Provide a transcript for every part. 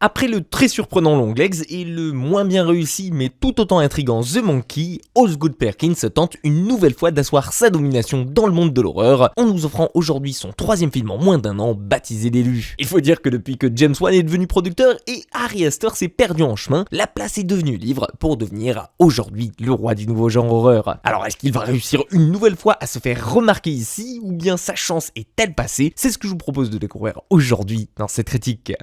Après le très surprenant Longlegs et le moins bien réussi mais tout autant intriguant The Monkey, Osgood Perkins tente une nouvelle fois d'asseoir sa domination dans le monde de l'horreur en nous offrant aujourd'hui son troisième film en moins d'un an baptisé L'élu. Il faut dire que depuis que James Wan est devenu producteur et Ari Aster s'est perdu en chemin, la place est devenue libre pour devenir aujourd'hui le roi du nouveau genre horreur. Alors est-ce qu'il va réussir une nouvelle fois à se faire remarquer ici ou bien sa chance est-elle passée? C'est ce que je vous propose de découvrir aujourd'hui dans cette critique.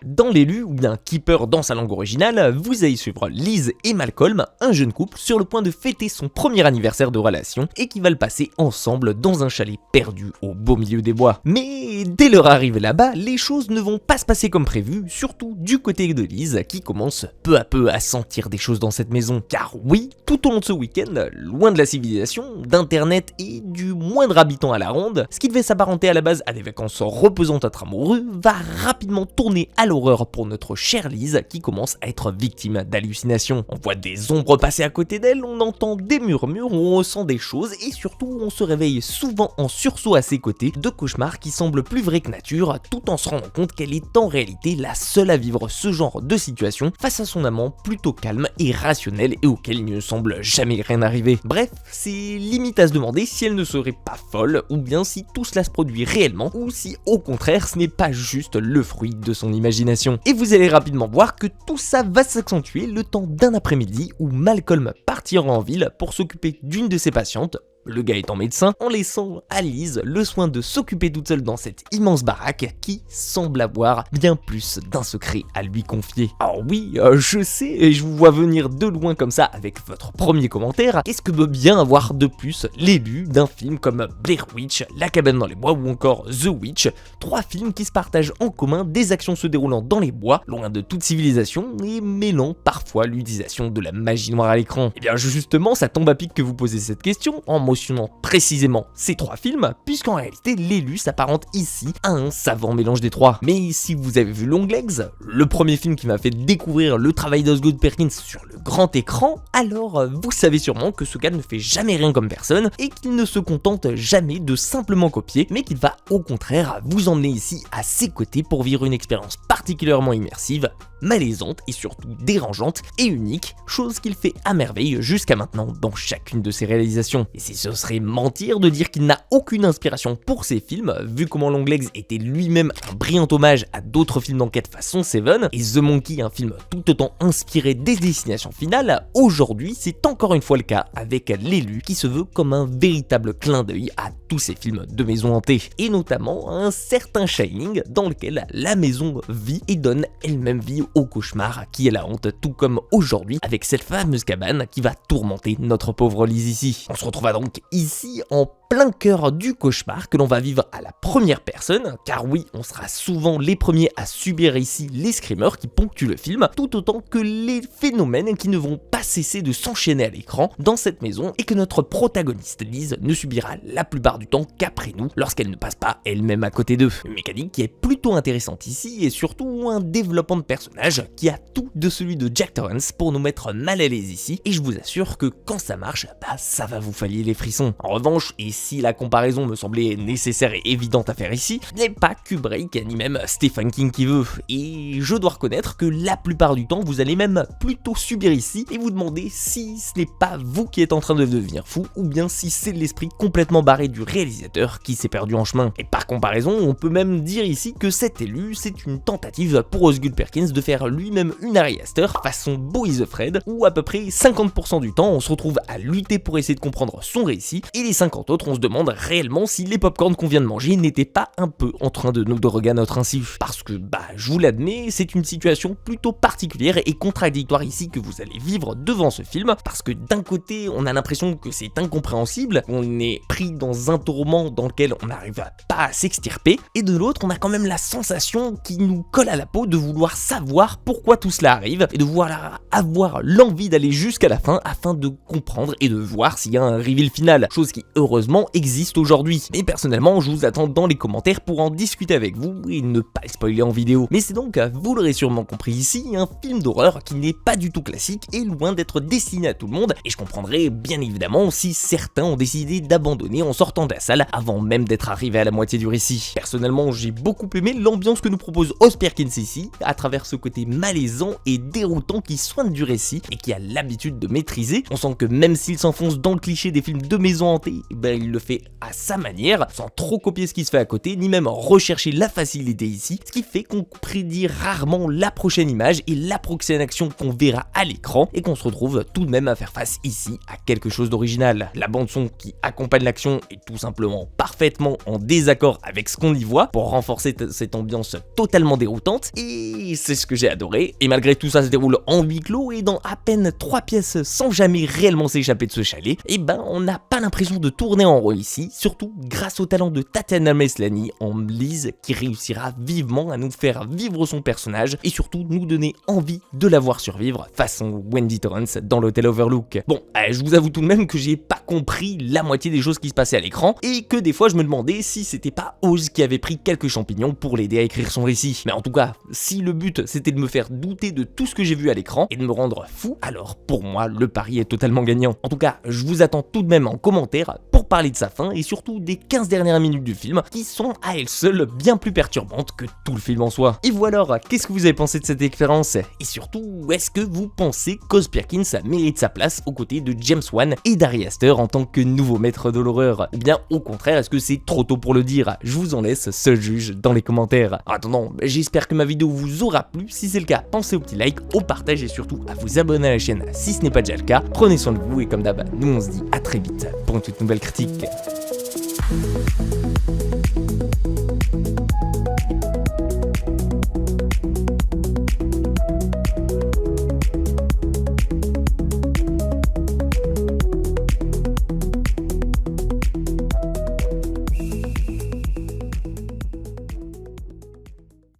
Dans L'élu, ou bien Keeper dans sa langue originale, vous allez suivre Liz et Malcolm, un jeune couple sur le point de fêter son premier anniversaire de relation et qui va le passer ensemble dans un chalet perdu au beau milieu des bois. Mais dès leur arrivée là-bas, les choses ne vont pas se passer comme prévu, surtout du côté de Liz qui commence peu à peu à sentir des choses dans cette maison. Car oui, tout au long de ce week-end, loin de la civilisation, d'internet et du moindre habitant à la ronde, ce qui devait s'apparenter à la base à des vacances repaisantes entre amoureux va rapidement tourner à l'horreur pour notre chère Liz qui commence à être victime d'hallucinations. On voit des ombres passer à côté d'elle, on entend des murmures, on ressent des choses et surtout on se réveille souvent en sursaut à ses côtés de cauchemars qui semblent plus vrais que nature tout en se rendant compte qu'elle est en réalité la seule à vivre ce genre de situation face à son amant plutôt calme et rationnel et auquel il ne semble jamais rien arriver. Bref, c'est limite à se demander si elle ne serait pas folle ou bien si tout cela se produit réellement ou si au contraire ce n'est pas juste le fruit de son imagination. Et vous allez rapidement voir que tout ça va s'accentuer le temps d'un après-midi où Malcolm partira en ville pour s'occuper d'une de ses patientes, le gars étant médecin, en laissant à Liz le soin de s'occuper toute seule dans cette immense baraque qui semble avoir bien plus d'un secret à lui confier. Alors oui, je sais, et je vous vois venir de loin comme ça avec votre premier commentaire, qu'est-ce que peut bien avoir de plus L'élu d'un film comme Blair Witch, La cabane dans les bois ou encore The Witch, trois films qui se partagent en commun des actions se déroulant dans les bois, loin de toute civilisation et mêlant parfois l'utilisation de la magie noire à l'écran. Et bien justement, ça tombe à pic que vous posez cette question en mentionnant précisément ces trois films, puisqu'en réalité L'élu s'apparente ici à un savant mélange des trois. Mais si vous avez vu Longlegs, le premier film qui m'a fait découvrir le travail d'Osgood Perkins sur le grand écran, alors vous savez sûrement que ce gars ne fait jamais rien comme personne et qu'il ne se contente jamais de simplement copier, mais qu'il va au contraire vous emmener ici à ses côtés pour vivre une expérience particulièrement immersive, malaisante et surtout dérangeante et unique, chose qu'il fait à merveille jusqu'à maintenant dans chacune de ses réalisations. Et si ce serait mentir de dire qu'il n'a aucune inspiration pour ses films, vu comment Longlegs était lui-même un brillant hommage à d'autres films d'enquête façon Seven, et The Monkey un film tout autant inspiré des destinations finales, aujourd'hui c'est encore une fois le cas avec L'élu qui se veut comme un véritable clin d'œil à tous ces films de maison hantée, et notamment un certain Shining dans lequel la maison vit et donne elle-même vie au cauchemar qui est la hante, tout comme aujourd'hui avec cette fameuse cabane qui va tourmenter notre pauvre Liz ici. On se retrouvera donc ici en plein cœur du cauchemar que l'on va vivre à la première personne, car oui, on sera souvent les premiers à subir ici les screamers qui ponctuent le film, tout autant que les phénomènes qui ne vont pas cesser de s'enchaîner à l'écran dans cette maison et que notre protagoniste Liz ne subira la plupart du temps qu'après nous, lorsqu'elle ne passe pas elle-même à côté d'eux. Une mécanique qui est plutôt intéressante ici et surtout un développement de personnage qui a tout de celui de Jack Torrance pour nous mettre mal à l'aise ici, et je vous assure que quand ça marche, ça va vous failler les frissons. En revanche, et si la comparaison me semblait nécessaire et évidente à faire ici, ce n'est pas Kubrick ni même Stephen King qui veut, et je dois reconnaître que la plupart du temps vous allez même plutôt subir ici et vous demander si ce n'est pas vous qui êtes en train de devenir fou ou bien si c'est l'esprit complètement barré du réalisateur qui s'est perdu en chemin. Et par comparaison, on peut même dire ici que cet élu c'est une tentative pour Osgood Perkins de faire lui-même une Ari Aster façon Beau is Afraid, où à peu près 50% du temps on se retrouve à lutter pour essayer de comprendre son récit et les 50 autres on se demande réellement si les popcorn qu'on vient de manger n'étaient pas un peu en train de nous droguer à notre insu. Parce que je vous l'admets, c'est une situation plutôt particulière et contradictoire ici que vous allez vivre devant ce film, parce que d'un côté on a l'impression que c'est incompréhensible, on est pris dans un tourment dans lequel on n'arrive pas à s'extirper, et de l'autre on a quand même la sensation qui nous colle à la peau de vouloir savoir pourquoi tout cela arrive et de vouloir avoir l'envie d'aller jusqu'à la fin afin de comprendre et de voir s'il y a un reveal final, chose qui heureusement réellement existe aujourd'hui. Mais personnellement, je vous attends dans les commentaires pour en discuter avec vous et ne pas le spoiler en vidéo. Mais c'est donc, vous l'aurez sûrement compris ici, un film d'horreur qui n'est pas du tout classique et loin d'être destiné à tout le monde, et je comprendrais bien évidemment si certains ont décidé d'abandonner en sortant de la salle avant même d'être arrivé à la moitié du récit. Personnellement, j'ai beaucoup aimé l'ambiance que nous propose Oz Perkins ici, à travers ce côté malaisant et déroutant qui soigne du récit et qui a l'habitude de maîtriser. On sent que même s'il s'enfonce dans le cliché des films de maison hantée, il le fait à sa manière, sans trop copier ce qui se fait à côté, ni même rechercher la facilité ici, ce qui fait qu'on prédit rarement la prochaine image et la prochaine action qu'on verra à l'écran, et qu'on se retrouve tout de même à faire face ici à quelque chose d'original. La bande son qui accompagne l'action est tout simplement parfaitement en désaccord avec ce qu'on y voit, pour renforcer cette ambiance totalement déroutante, et c'est ce que j'ai adoré. Et malgré tout ça se déroule en huis clos et dans à peine 3 pièces sans jamais réellement s'échapper de ce chalet, et on n'a pas l'impression de tourner en rond ici, surtout grâce au talent de Tatiana Maslany en Lise, qui réussira vivement à nous faire vivre son personnage et surtout nous donner envie de la voir survivre façon Wendy Torrance dans l'hôtel Overlook. Bon, je vous avoue tout de même que j'ai pas compris la moitié des choses qui se passaient à l'écran et que des fois je me demandais si c'était pas Oz qui avait pris quelques champignons pour l'aider à écrire son récit. Mais en tout cas, si le but c'était de me faire douter de tout ce que j'ai vu à l'écran et de me rendre fou, alors pour moi le pari est totalement gagnant. En tout cas, je vous attends tout de même en commentaire pour parler de sa fin et surtout des 15 dernières minutes du film qui sont à elles seules bien plus perturbantes que tout le film en soi. Et vous alors, qu'est-ce que vous avez pensé de cette expérience? Et surtout, est-ce que vous pensez qu'Oz Perkins mérite sa place aux côtés de James Wan et d'Ari Aster en tant que nouveau maître de l'horreur? Ou bien au contraire, est-ce que c'est trop tôt pour le dire? Je vous en laisse seul juge dans les commentaires. En attendant, j'espère que ma vidéo vous aura plu. Si c'est le cas, pensez au petit like, au partage et surtout à vous abonner à la chaîne si ce n'est pas déjà le cas. Prenez soin de vous et comme d'hab, nous on se dit à très vite pour une toute nouvelle critique.